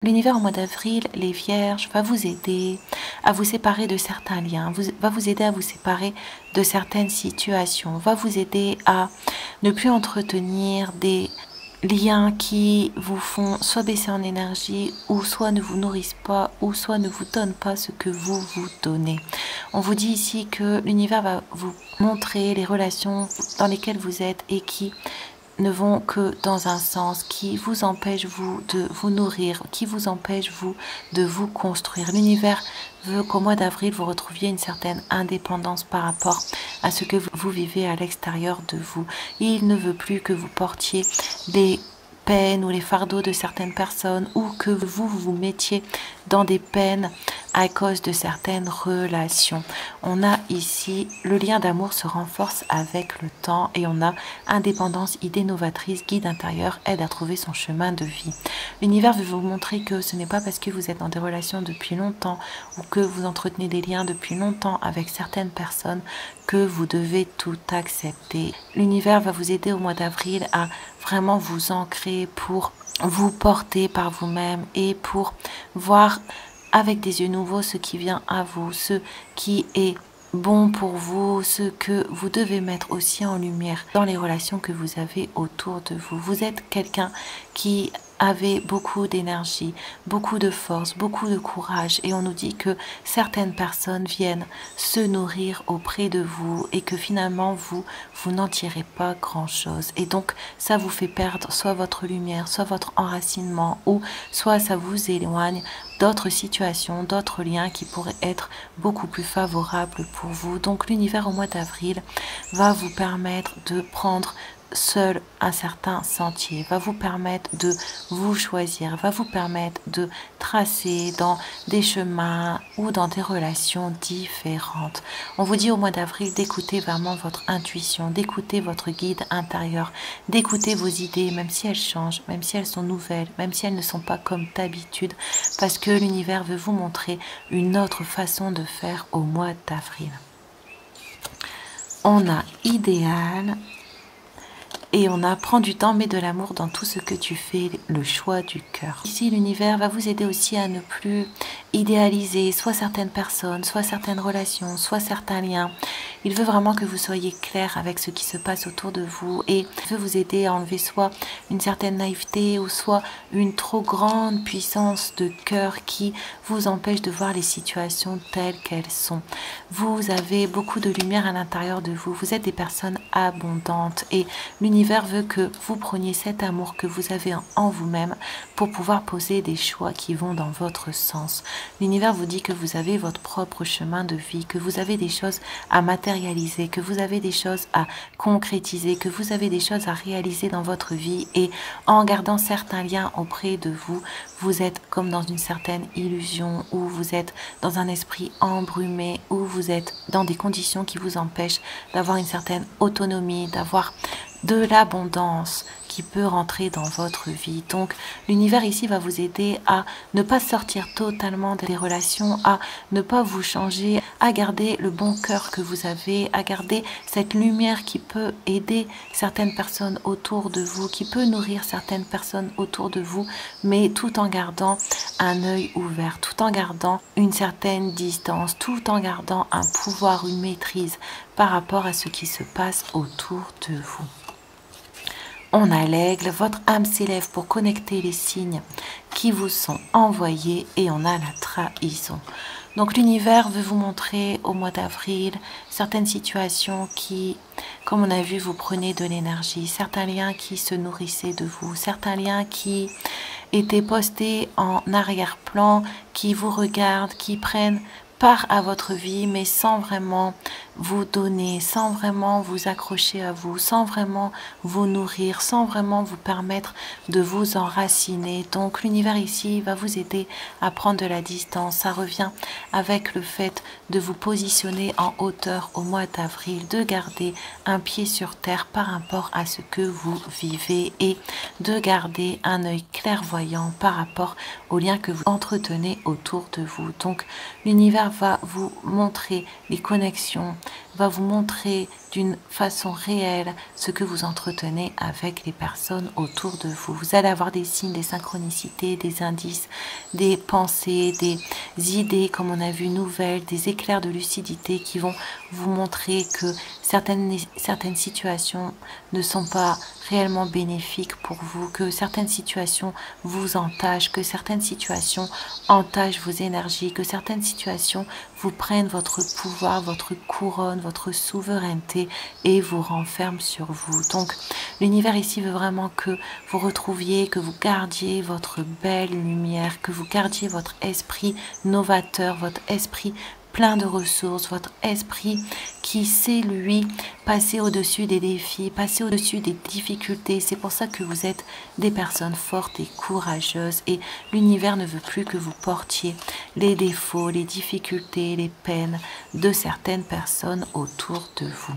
L'univers au mois d'avril, les vierges, va vous aider à vous séparer de certains liens, va vous aider à vous séparer de certaines situations, va vous aider à ne plus entretenir des liens qui vous font soit baisser en énergie ou soit ne vous nourrissent pas ou soit ne vous donnent pas ce que vous vous donnez. On vous dit ici que l'univers va vous montrer les relations dans lesquelles vous êtes et qui ne vont que dans un sens qui vous empêche vous de vous nourrir, qui vous empêche vous de vous construire. L'univers veut qu'au mois d'avril vous retrouviez une certaine indépendance par rapport à ce que vous vivez à l'extérieur de vous. Il ne veut plus que vous portiez les peines ou les fardeaux de certaines personnes ou que vous vous mettiez dans des peines à cause de certaines relations. On a ici le lien d'amour se renforce avec le temps et on a indépendance, idée novatrice, guide intérieur, aide à trouver son chemin de vie. L'univers veut vous montrer que ce n'est pas parce que vous êtes dans des relations depuis longtemps ou que vous entretenez des liens depuis longtemps avec certaines personnes que vous devez tout accepter. L'univers va vous aider au mois d'avril à vraiment vous ancrer pour vous porter par vous-même et pour voir avec des yeux nouveaux ce qui vient à vous, ce qui est bon pour vous, ce que vous devez mettre aussi en lumière dans les relations que vous avez autour de vous. Vous êtes quelqu'un qui avait beaucoup d'énergie, beaucoup de force, beaucoup de courage et on nous dit que certaines personnes viennent se nourrir auprès de vous et que finalement vous n'en tirez pas grand chose et donc ça vous fait perdre soit votre lumière, soit votre enracinement ou soit ça vous éloigne d'autres situations, d'autres liens qui pourraient être beaucoup plus favorables pour vous. Donc l'univers au mois d'avril va vous permettre de prendre seul un certain sentier, va vous permettre de vous choisir, va vous permettre de tracer dans des chemins ou dans des relations différentes. On vous dit au mois d'avril d'écouter vraiment votre intuition, d'écouter votre guide intérieur, d'écouter vos idées, même si elles changent, même si elles sont nouvelles, même si elles ne sont pas comme d'habitude, parce que l'univers veut vous montrer une autre façon de faire au mois d'avril. On a idéal. Et on apprend du temps, mais de l'amour dans tout ce que tu fais, le choix du cœur. Ici, l'univers va vous aider aussi à ne plus idéaliser soit certaines personnes, soit certaines relations, soit certains liens. Il veut vraiment que vous soyez clair avec ce qui se passe autour de vous et il veut vous aider à enlever soit une certaine naïveté ou soit une trop grande puissance de cœur qui vous empêche de voir les situations telles qu'elles sont. Vous avez beaucoup de lumière à l'intérieur de vous. Vous êtes des personnes abondantes et l'univers veut que vous preniez cet amour que vous avez en vous-même pour pouvoir poser des choix qui vont dans votre sens. L'univers vous dit que vous avez votre propre chemin de vie, que vous avez des choses à matérialiser, que vous avez des choses à concrétiser, que vous avez des choses à réaliser dans votre vie et en gardant certains liens auprès de vous, vous êtes comme dans une certaine illusion ou vous êtes dans un esprit embrumé ou vous êtes dans des conditions qui vous empêchent d'avoir une certaine autonomie, d'avoir de l'abondance qui peut rentrer dans votre vie. Donc l'univers ici va vous aider à ne pas sortir totalement des relations, à ne pas vous changer, à garder le bon cœur que vous avez, à garder cette lumière qui peut aider certaines personnes autour de vous, qui peut nourrir certaines personnes autour de vous, mais tout en gardant un œil ouvert, tout en gardant une certaine distance, tout en gardant un pouvoir, une maîtrise par rapport à ce qui se passe autour de vous. On a l'aigle, votre âme s'élève pour connecter les signes qui vous sont envoyés et on a la trahison. Donc l'univers veut vous montrer au mois d'avril certaines situations qui, comme on a vu, vous prenez de l'énergie, certains liens qui se nourrissaient de vous, certains liens qui étaient postés en arrière-plan, qui vous regardent, qui prennent part à votre vie, mais sans vraiment vous donner, sans vraiment vous accrocher à vous, sans vraiment vous nourrir, sans vraiment vous permettre de vous enraciner. Donc l'univers ici va vous aider à prendre de la distance. Ça revient avec le fait de vous positionner en hauteur au mois d'avril, de garder un pied sur terre par rapport à ce que vous vivez et de garder un œil clairvoyant par rapport aux liens que vous entretenez autour de vous. Donc l'univers va vous montrer les connexions, va vous montrer d'une façon réelle ce que vous entretenez avec les personnes autour de vous. Vous allez avoir des signes, des synchronicités, des indices, des pensées, des idées, comme on a vu, nouvelles, des éclairs de lucidité qui vont vous montrer que certaines situations ne sont pas réellement bénéfiques pour vous, que certaines situations vous entachent, que certaines situations entachent vos énergies, que certaines situations vous prennent votre pouvoir, votre couronne, votre souveraineté et vous renferment sur vous. Donc l'univers ici veut vraiment que vous retrouviez, que vous gardiez votre belle lumière, que vous gardiez votre esprit novateur, votre esprit plein de ressources, votre esprit qui sait, lui, passer au-dessus des défis, passer au-dessus des difficultés. C'est pour ça que vous êtes des personnes fortes et courageuses et l'univers ne veut plus que vous portiez les défauts, les difficultés, les peines de certaines personnes autour de vous.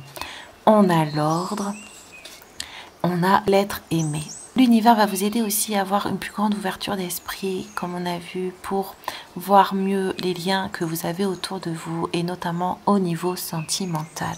On a l'ordre, on a l'être aimé. L'univers va vous aider aussi à avoir une plus grande ouverture d'esprit, comme on a vu, pour voir mieux les liens que vous avez autour de vous et notamment au niveau sentimental.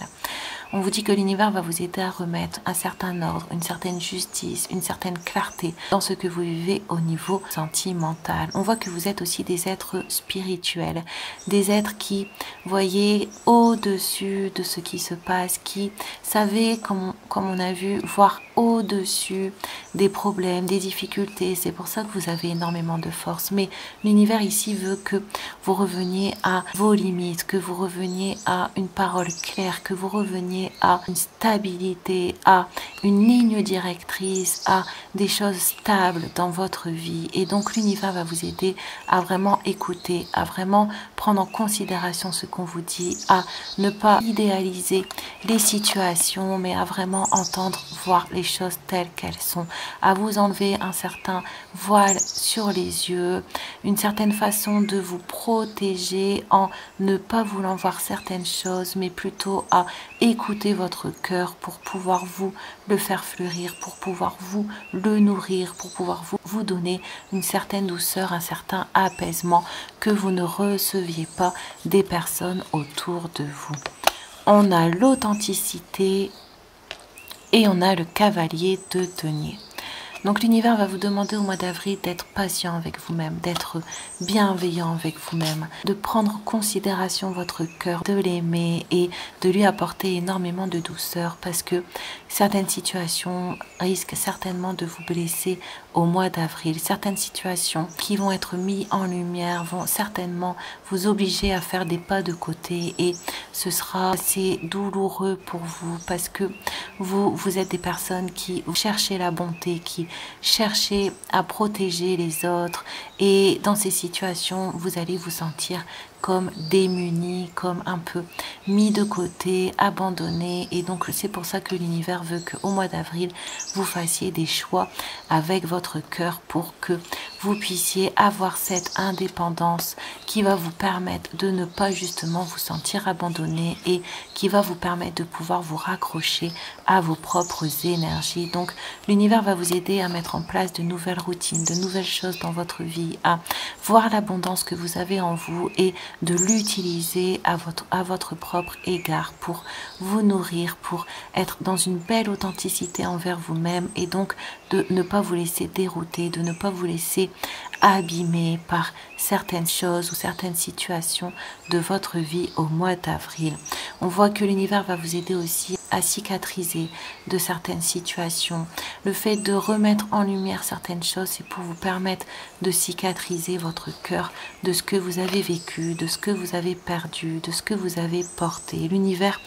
On vous dit que l'univers va vous aider à remettre un certain ordre, une certaine justice, une certaine clarté dans ce que vous vivez au niveau sentimental. On voit que vous êtes aussi des êtres spirituels, des êtres qui voyez au-dessus de ce qui se passe, qui savez, comme on a vu, voir au-dessus des problèmes, des difficultés. C'est pour ça que vous avez énormément de force. Mais l'univers ici veut que vous reveniez à vos limites, que vous reveniez à une parole claire, que vous reveniez à une stabilité, à une ligne directrice, à des choses stables dans votre vie. Et donc l'univers va vous aider à vraiment écouter, à vraiment prendre en considération ce qu'on vous dit, à ne pas idéaliser les situations, mais à vraiment entendre, voir les choses telles qu'elles sont, à vous enlever un certain voile sur les yeux, une certaine façon de vous protéger en ne pas voulant voir certaines choses, mais plutôt à écouter votre cœur pour pouvoir vous le faire fleurir, pour pouvoir vous le nourrir, pour pouvoir vous donner une certaine douceur, un certain apaisement que vous ne receviez pas des personnes autour de vous. On a l'authenticité et on a le cavalier de denier. Donc l'univers va vous demander au mois d'avril d'être patient avec vous-même, d'être bienveillant avec vous-même, de prendre en considération votre cœur, de l'aimer et de lui apporter énormément de douceur parce que certaines situations risquent certainement de vous blesser au mois d'avril. Certaines situations qui vont être mises en lumière vont certainement vous obliger à faire des pas de côté et ce sera assez douloureux pour vous parce que vous êtes des personnes qui cherchez la bonté, qui cherchez à protéger les autres et dans ces situations, vous allez vous sentir comme démunis, comme un peu mis de côté, abandonnés. Et donc, c'est pour ça que l'univers veut qu'au mois d'avril, vous fassiez des choix avec votre cœur pour que vous puissiez avoir cette indépendance qui va vous permettre de ne pas justement vous sentir abandonné et qui va vous permettre de pouvoir vous raccrocher à vos propres énergies. Donc, l'univers va vous aider à mettre en place de nouvelles routines, de nouvelles choses dans votre vie, à voir l'abondance que vous avez en vous et de l'utiliser à votre propre égard pour vous nourrir, pour être dans une belle authenticité envers vous-même et donc de ne pas vous laisser dérouter, de ne pas vous laisser abîmer par certaines choses ou certaines situations de votre vie au mois d'avril. On voit que l'univers va vous aider aussi à cicatriser de certaines situations. Le fait de remettre en lumière certaines choses, c'est pour vous permettre de cicatriser votre cœur de ce que vous avez vécu, de ce que vous avez perdu, de ce que vous avez porté. L'univers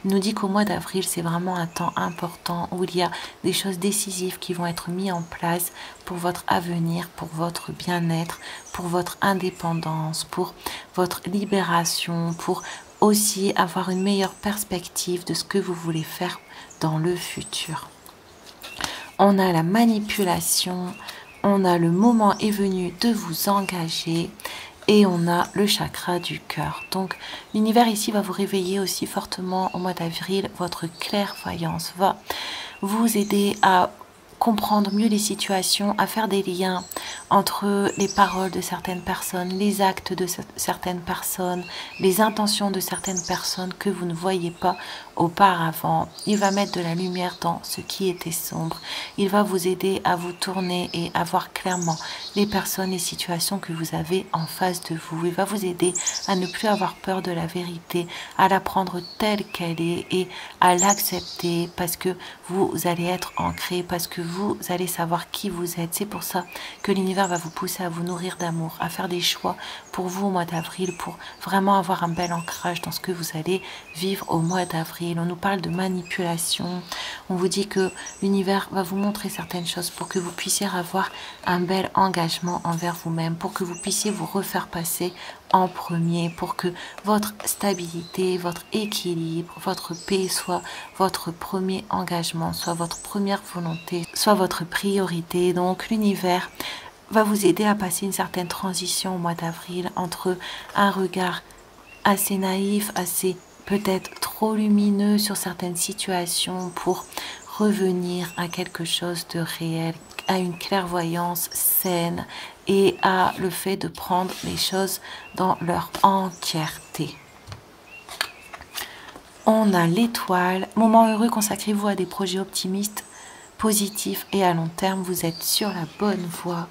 nous dit qu'au mois d'avril, c'est vraiment un temps important où il y a des choses décisives qui vont être mises en place pour votre avenir, pour votre bien-être, pour votre indépendance, pour votre libération, pour aussi avoir une meilleure perspective de ce que vous voulez faire dans le futur. On a la manipulation, on a le moment est venu de vous engager et on a le chakra du cœur. Donc l'univers ici va vous réveiller aussi fortement au mois d'avril. Votre clairvoyance va vous aider à comprendre mieux les situations, à faire des liens entre les paroles de certaines personnes, les actes de certaines personnes, les intentions de certaines personnes que vous ne voyez pas auparavant. Il va mettre de la lumière dans ce qui était sombre. Il va vous aider à vous tourner et à voir clairement les personnes et situations que vous avez en face de vous. Il va vous aider à ne plus avoir peur de la vérité, à la prendre telle qu'elle est et à l'accepter parce que vous allez être ancré, parce que vous allez savoir qui vous êtes. C'est pour ça que l'univers va vous pousser à vous nourrir d'amour, à faire des choix pour vous au mois d'avril, pour vraiment avoir un bel ancrage dans ce que vous allez vivre au mois d'avril. On nous parle de manipulation. On vous dit que l'univers va vous montrer certaines choses pour que vous puissiez avoir un bel engagement envers vous-même, pour que vous puissiez vous refaire passer en premier, pour que votre stabilité, votre équilibre, votre paix soit votre premier engagement, soit votre première volonté, soit votre priorité. Donc l'univers va vous aider à passer une certaine transition au mois d'avril entre un regard assez naïf, assez peut-être trop lumineux sur certaines situations pour revenir à quelque chose de réel, à une clairvoyance saine et à le fait de prendre les choses dans leur entièreté. On a l'étoile, moment heureux, consacrez-vous à des projets optimistes, positifs et à long terme, vous êtes sur la bonne voie.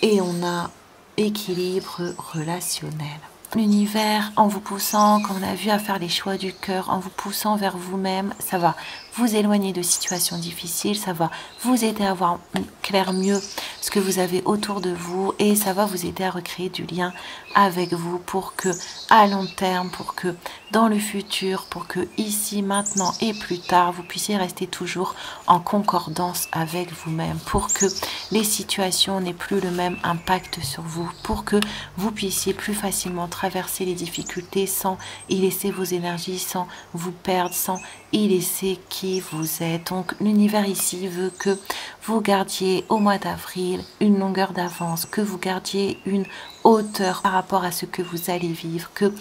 Et on a équilibre relationnel. L'univers, en vous poussant, comme on a vu, à faire les choix du cœur, en vous poussant vers vous-même, ça va vous éloigner de situations difficiles, ça va vous aider à voir clair mieux ce que vous avez autour de vous et ça va vous aider à recréer du lien avec vous pour que à long terme, pour que dans le futur, pour que ici, maintenant et plus tard, vous puissiez rester toujours en concordance avec vous-même, pour que les situations n'aient plus le même impact sur vous, pour que vous puissiez plus facilement traverser les difficultés sans y laisser vos énergies, sans vous perdre, sans y laisser qui vous êtes. Donc l'univers ici veut que vous gardiez au mois d'avril une longueur d'avance, que vous gardiez une hauteur par rapport à ce que vous allez vivre, que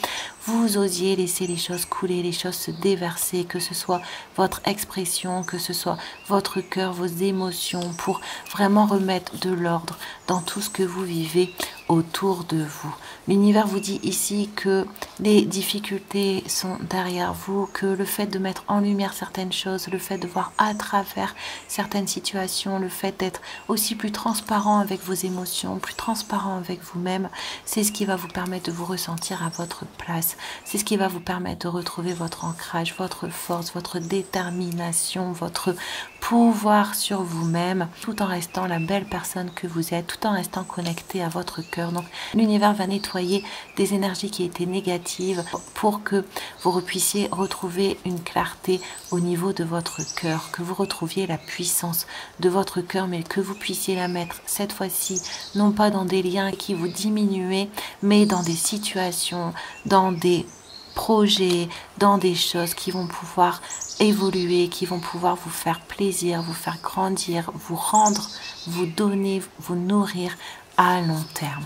vous osiez laisser les choses couler, les choses se déverser, que ce soit votre expression, que ce soit votre cœur, vos émotions, pour vraiment remettre de l'ordre dans tout ce que vous vivez autour de vous. L'univers vous dit ici que les difficultés sont derrière vous, que le fait de mettre en lumière certaines choses, le fait de voir à travers certaines situations, le fait d'être aussi plus transparent avec vos émotions, plus transparent avec vous-même, c'est ce qui va vous permettre de vous ressentir à votre place. C'est ce qui va vous permettre de retrouver votre ancrage, votre force, votre détermination, votre pouvoir sur vous-même, tout en restant la belle personne que vous êtes, tout en restant connecté à votre cœur. Donc l'univers va nettoyer des énergies qui étaient négatives pour que vous puissiez retrouver une clarté au niveau de votre cœur, que vous retrouviez la puissance de votre cœur, mais que vous puissiez la mettre cette fois-ci, non pas dans des liens qui vous diminuaient, mais dans des situations, dans des projets, dans des choses qui vont pouvoir évoluer, qui vont pouvoir vous faire plaisir, vous faire grandir, vous rendre, vous donner, vous nourrir à long terme.